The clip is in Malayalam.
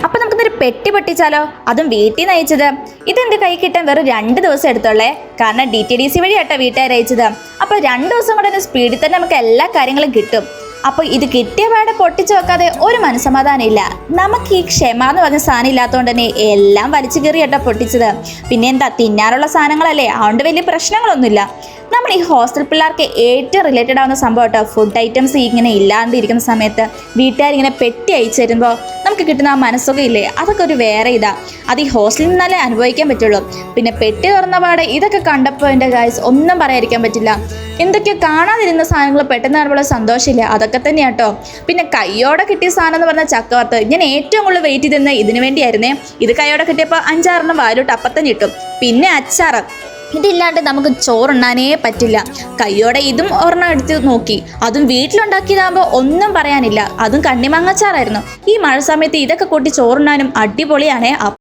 അപ്പം നമുക്കിന്നൊരു പെട്ടി പൊട്ടിച്ചാലോ, അതും വീട്ടിൽ നിന്ന് അയച്ചത്. ഇതെൻ്റെ കൈ കിട്ടാൻ വെറും 2 ദിവസം എടുത്തോളേ, കാരണം DTDC വഴി ആട്ടോ വീട്ടുകാർ അയച്ചത്. അപ്പോൾ 2 ദിവസം കൊണ്ട് തന്നെ സ്പീഡിൽ തന്നെ നമുക്ക് എല്ലാ കാര്യങ്ങളും കിട്ടും. അപ്പോൾ ഇത് കിട്ടിയ പാടെ പൊട്ടിച്ച് വെക്കാതെ ഒരു മനസ്സമാധാനം ഇല്ല. നമുക്ക് ഈ ക്ഷമ എന്ന് പറഞ്ഞ സാധനം ഇല്ലാത്തതുകൊണ്ട് തന്നെ എല്ലാം വലിച്ചു കയറിയാട്ടോ പൊട്ടിച്ചത്. പിന്നെ എന്താ, തിന്നാനുള്ള സാധനങ്ങളല്ലേ, അതുകൊണ്ട് വലിയ പ്രശ്നങ്ങളൊന്നുമില്ല. നമ്മൾ ഈ ഹോസ്റ്റൽ പിള്ളേർക്ക് ഏറ്റവും റിലേറ്റഡ് ആവുന്ന സംഭവം കേട്ടോ, ഫുഡ് ഐറ്റംസ് ഇങ്ങനെ ഇല്ലാണ്ടിരിക്കുന്ന സമയത്ത് വീട്ടുകാരിങ്ങനെ പെട്ടി അയച്ചു തരുമ്പോൾ നമുക്ക് കിട്ടുന്ന ആ മനസ്സൊക്കെ ഇല്ലേ, അതൊക്കെ ഒരു വേറെ ഇതാ. അത് ഈ ഹോസ്റ്റലിൽ നിന്നാലേ അനുഭവിക്കാൻ പറ്റുള്ളൂ. പിന്നെ പെട്ടി തുറന്ന പാടെ ഇതൊക്കെ കണ്ടപ്പോൾ എൻ്റെ ഗൈസ് ഒന്നും പറയാതിരിക്കാൻ പറ്റില്ല. എന്തൊക്കെയോ കാണാതിരുന്ന സാധനങ്ങൾ പെട്ടെന്ന് കാണുമ്പോൾ സന്തോഷമില്ല, അതൊക്കെ തന്നെയാട്ടോ. പിന്നെ കയ്യോടെ കിട്ടിയ സാധനം എന്ന് പറഞ്ഞാൽ ചക്കവറുത്ത്. ഞാൻ ഏറ്റവും കൂടുതൽ വെയിറ്റ് ചെയ്തിരുന്നത് ഇതിനു വേണ്ടിയായിരുന്നേ. ഇത് കയ്യോടെ കിട്ടിയപ്പോൾ 5-6 വാരിട്ട് അപ്പത്തന്നെ കിട്ടും. പിന്നെ അച്ചാറ്, ഇതില്ലാണ്ട് നമുക്ക് ചോറുണ്ണാനേ പറ്റില്ല. കയ്യോടെ ഇതും ഒരെണ്ണം എടുത്ത് നോക്കി, അതും വീട്ടിലുണ്ടാക്കിയതാകുമ്പോൾ ഒന്നും പറയാനില്ല. അതും കണ്ണിമാങ്ങച്ചാറായിരുന്നു. ഈ മഴ സമയത്ത് ഇതൊക്കെ കൂട്ടി ചോറുണ്ണാനും അടിപൊളിയാണേ.